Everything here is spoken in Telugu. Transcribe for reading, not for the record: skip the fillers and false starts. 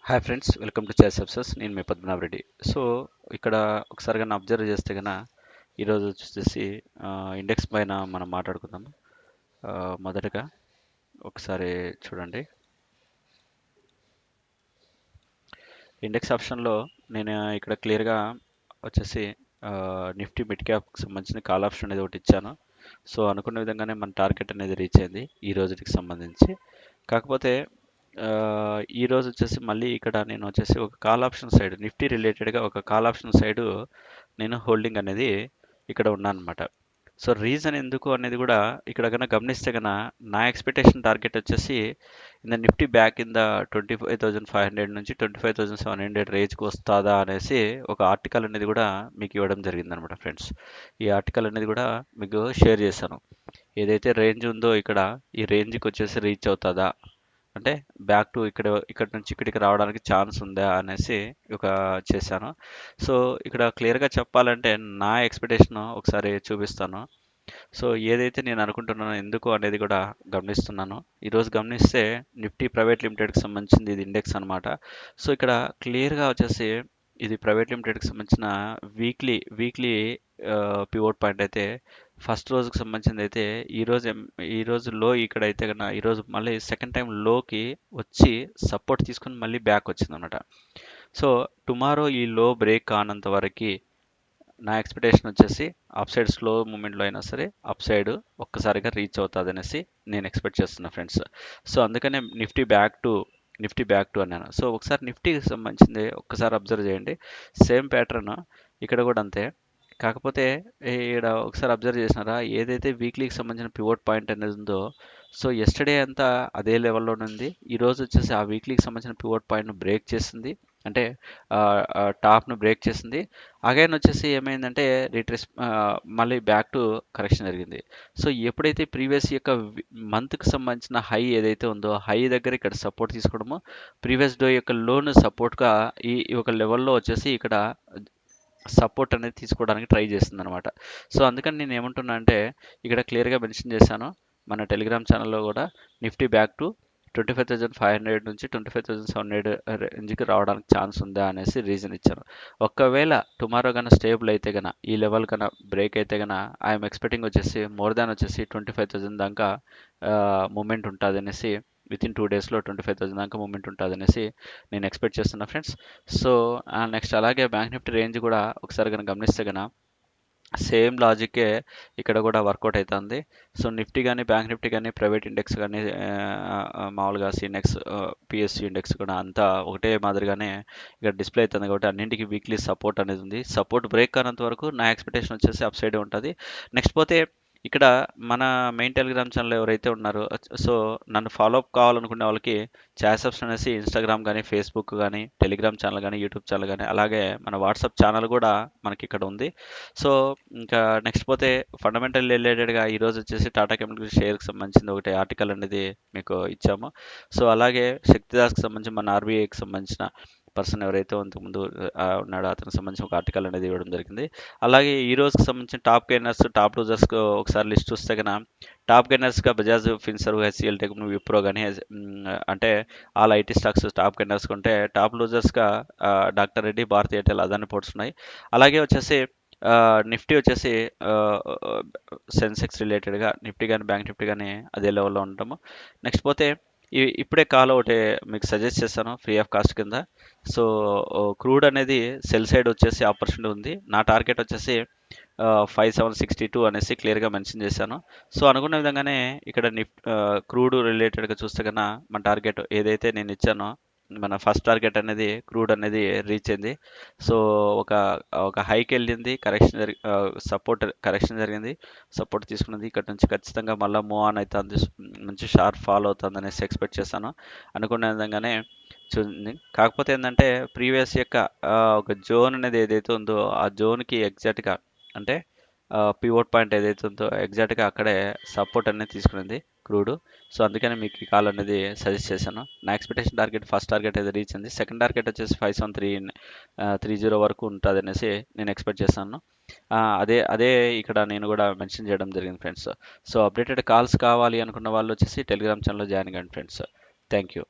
Hi friends, welcome to choice success. నేను మీ పద్మనాభ రెడ్డి. సో ఇక్కడ ఒకసారి కన్నా అబ్జర్వ్ చేస్తే కన్నా ఈరోజు వచ్చేసి ఇండెక్స్ పైన మనం మాట్లాడుకుందాం. మొదటగా ఒకసారి చూడండి. ఇండెక్స్ ఆప్షన్లో నేను ఇక్కడ క్లియర్గా వచ్చేసి నిఫ్టీ మిడ్ క్యాప్కి సంబంధించిన కాల్ ఆప్షన్ అనేది ఒకటి ఇచ్చాను. సో అనుకున్న విధంగానే మన టార్గెట్ అనేది రీచ్ అయింది ఈ రోజుకి సంబంధించి. కాకపోతే ఈ రోజు వచ్చేసి మళ్ళీ ఇక్కడ నేను వచ్చేసి ఒక కాల్ ఆప్షన్ సైడ్ నిఫ్టీ రిలేటెడ్గా ఒక కాల్ ఆప్షన్ సైడ్ నేను హోల్డింగ్ అనేది ఇక్కడ ఉన్నాను అనమాట. సో రీజన్ ఎందుకు అనేది కూడా ఇక్కడ కన్నా గమనిస్తే కన్నా నా ఎక్స్పెక్టేషన్ టార్గెట్ వచ్చేసి in Nifty back in the 25,500 నుంచి 25,700 రేంజ్కి వస్తుందా అనేసి ఒక ఆర్టికల్ అనేది కూడా మీకు ఇవ్వడం జరిగిందనమాట ఫ్రెండ్స్. ఈ ఆర్టికల్ అనేది కూడా మీకు షేర్ చేశాను. ఏదైతే రేంజ్ ఉందో ఇక్కడ ఈ రేంజ్కి వచ్చేసి రీచ్ అవుతుందా, అంటే బ్యాక్ టు ఇక్కడ నుంచి ఇక్కడికి రావడానికి ఛాన్స్ ఉందా అనేసి ఒక చేశాను. సో ఇక్కడ క్లియర్గా చెప్పాలంటే నా ఎక్స్పెక్టేషన్ ఒకసారి చూపిస్తాను. సో ఏదైతే నేను అనుకుంటున్నానో ఎందుకు అనేది కూడా గమనిస్తున్నాను. ఈరోజు గమనిస్తే నిఫ్టీ ప్రైవేట్ లిమిటెడ్కి సంబంధించింది ఇది ఇండెక్స్ అనమాట. సో ఇక్కడ క్లియర్గా వచ్చేసి ఇది ప్రైవేట్ లిమిటెడ్కి సంబంధించిన వీక్లీ పివోట్ పాయింట్ అయితే ఫస్ట్ రోజుకి సంబంధించింది అయితే ఈ రోజు లో ఇక్కడ అయితే కన్నా ఈరోజు మళ్ళీ సెకండ్ టైం లోకి వచ్చి సపోర్ట్ తీసుకుని మళ్ళీ బ్యాక్ వచ్చింది అనమాట. సో టుమారో ఈ లో బ్రేక్ కానంత వరకు నా ఎక్స్పెక్టేషన్ వచ్చేసి అప్ సైడ్ స్లో మూమెంట్లో అయినా సరే అప్ సైడ్ ఒక్కసారిగా రీచ్ అవుతుంది అనేసి నేను ఎక్స్పెక్ట్ చేస్తున్నా ఫ్రెండ్స్. సో అందుకనే నిఫ్టీ బ్యాక్ టు అన్నాను. సో ఒకసారి నిఫ్టీకి సంబంధించింది ఒక్కసారి అబ్జర్వ్ చేయండి. సేమ్ ప్యాటర్న్ ఇక్కడ కూడా అంతే. కాకపోతే ఇక్కడ ఒకసారి అబ్జర్వ్ చేసినారా, ఏదైతే వీక్లీకి సంబంధించిన పివోట్ పాయింట్ అనేది ఉందో సో ఎస్టర్డే అంతా అదే లెవెల్లో ఉంది. ఈరోజు వచ్చేసి ఆ వీక్లీకి సంబంధించిన పివోట్ పాయింట్ను బ్రేక్ చేసింది, అంటే టాప్ను బ్రేక్ చేసింది. అగైన్ వచ్చేసి ఏమైందంటే రిట్రెస్ మళ్ళీ బ్యాక్ టు కరెక్షన్ జరిగింది. సో ఎప్పుడైతే ప్రీవియస్ యొక్క మంత్కి సంబంధించిన హై ఏదైతే ఉందో హై దగ్గర ఇక్కడ సపోర్ట్ తీసుకోవడము, ప్రీవియస్ డో యొక్క లోన్ సపోర్ట్గా ఈ ఒక లెవెల్లో వచ్చేసి ఇక్కడ సపోర్ట్ అనేది తీసుకోవడానికి ట్రై చేస్తుంది అనమాట. సో అందుకని నేను ఏమంటున్నా అంటే ఇక్కడ క్లియర్గా మెన్షన్ చేశాను మన టెలిగ్రామ్ ఛానల్లో కూడా, నిఫ్టీ బ్యాక్ టు 25,500 నుంచి 25,700 రేంజ్కి రావడానికి ఛాన్స్ ఉందా అనేసి రీజన్ ఇచ్చాను. ఒకవేళ టుమారో కన్నా స్టేబుల్ అయితే కన్నా ఈ లెవెల్ కన్నా బ్రేక్ అయితే కన్నా ఐఎమ్ ఎక్స్పెక్టింగ్ వచ్చేసి మోర్ దాన్ వచ్చేసి 25,000 దాకా మూమెంట్ ఉంటుంది అనేసి, విత్ ఇన్ 2 డేస్లో 25,000 దాకా మూమెంట్ ఉంటుంది అనేసి నేను ఎక్స్పెక్ట్ చేస్తున్నా ఫ్రెండ్స్. సో నెక్స్ట్ అలాగే బ్యాంక్ నిఫ్టీ రేంజ్ కూడా ఒకసారి కనుక గమనిస్తే కనుక సేమ్ లాజిక్కే ఇక్కడ కూడా వర్కౌట్ అవుతుంది. సో నిఫ్టీ కానీ బ్యాంక్ నిఫ్టీ కానీ ప్రైవేట్ ఇండెక్స్ కానీ మామూలుగా సినెక్స్ పిఎస్సి ఇండెక్స్ కూడా అంతా ఒకటే మాదిరిగానే ఇక్కడ డిస్ప్లే అవుతుంది. కాబట్టి అన్నింటికి వీక్లీ సపోర్ట్ అనేది ఉంది. సపోర్ట్ బ్రేక్ కానంత వరకు నా ఎక్స్పెక్టేషన్ వచ్చేసి అప్ సైడ్ ఉంటుంది. నెక్స్ట్ పోతే ఇక్కడ మన మెయిన్ టెలిగ్రామ్ ఛానల్ ఎవరైతే ఉన్నారో సో నన్ను ఫాలో అప్ కావాలనుకునే వాళ్ళకి చాయిస్ అనేసి ఇన్స్టాగ్రామ్ కానీ ఫేస్బుక్ కానీ టెలిగ్రామ్ ఛానల్ కానీ యూట్యూబ్ ఛానల్ కానీ అలాగే మన వాట్సాప్ ఛానల్ కూడా మనకి ఇక్కడ ఉంది. సో ఇంకా నెక్స్ట్ పోతే ఫండమెంటల్ రిలేటెడ్గా ఈరోజు వచ్చేసి టాటా కెమికల్ షేర్కి సంబంధించిన ఒకటి ఆర్టికల్ అనేది మీకు ఇచ్చాము. సో అలాగే శక్తిదాస్కి సంబంధించి మన ఆర్బీఐకి సంబంధించిన పర్సన్ ఎవరైతే ఇంతకుముందు ఉన్నాడో అతనికి సంబంధించిన ఒక ఆర్టికల్ అనేది ఇవ్వడం జరిగింది. అలాగే ఈ రోజుకి సంబంధించిన టాప్ గెయినర్స్ టాప్ లూజర్స్ ఒకసారి లిస్ట్ చూస్తే కనుక టాప్ గెయినర్స్గా బజాజ్ ఫిన్సర్వ్, హెచ్సిఎల్ టెక్, విప్రో కానీ అంటే all IT stocks top gainers ఉంటే టాప్ లూజర్స్గా డాక్టర్ రెడ్డి, భారతీ ఎయిర్టెల్, అదాని పోర్ట్స్ ఉన్నాయి. అలాగే వచ్చేసి నిఫ్టీ వచ్చేసి సెన్సెక్స్ రిలేటెడ్గా నిఫ్టీ కానీ బ్యాంక్ నిఫ్టీ కానీ అదే లెవెల్లో ఉంటాము. నెక్స్ట్ పోతే ఇప్పుడే కాల్ ఒకటి మీకు సజెస్ట్ చేస్తాను ఫ్రీ ఆఫ్ కాస్ట్ కింద. సో క్రూడ్ అనేది సెల్ సైడ్ వచ్చేసి ఆపర్చునిటీ ఉంది. నా టార్గెట్ వచ్చేసి 5762 అనేసి క్లియర్గా మెన్షన్ చేశాను. సో అనుకున్న విధంగానే ఇక్కడ క్రూడ్ రిలేటెడ్గా చూస్తే కన్నా మన టార్గెట్ ఏదైతే నేను ఇచ్చానో మన ఫస్ట్ టార్గెట్ అనేది క్రూడ్ అనేది రీచ్ అయింది. సో ఒక హైకి వెళ్ళింది, కరెక్షన్ జరిగింది, సపోర్ట్ తీసుకున్నది. ఇక్కడ నుంచి ఖచ్చితంగా మళ్ళీ మూవ్ ఆన్ అవుతుంది, మంచి షార్ప్ ఫాల్ అవుతుంది అనేసి ఎక్స్పెక్ట్ చేశాను. అనుకున్న విధంగానే చూడండి. కాకపోతే ఏంటంటే ప్రీవియస్ యొక్క ఒక జోన్ అనేది ఏదైతే ఉందో ఆ జోన్కి ఎగ్జాక్ట్గా, అంటే పివోట్ పాయింట్ ఏదైతే ఉందో ఎగ్జాక్ట్గా అక్కడే సపోర్ట్ అనేది తీసుకునింది క్రూడ్. సో అందుకని మీకు ఈ కాల్ అనేది సజెస్ట్ చేశాను. నా ఎక్స్పెక్టేషన్ టార్గెట్ ఫస్ట్ టార్గెట్ అయితే రీచ్ అయింది. సెకండ్ టార్గెట్ వచ్చేసి 5730 వరకు ఉంటుంది అనేసి నేను ఎక్స్పెక్ట్ చేశాను. అదే ఇక్కడ నేను కూడా మెన్షన్ చేయడం జరిగింది ఫ్రెండ్స్. సో అప్డేటెడ్ కాల్స్ కావాలి అనుకున్న వాళ్ళు వచ్చేసి టెలిగ్రామ్ ఛానల్లో జాయిన్ కండి ఫ్రెండ్స్. Thank you.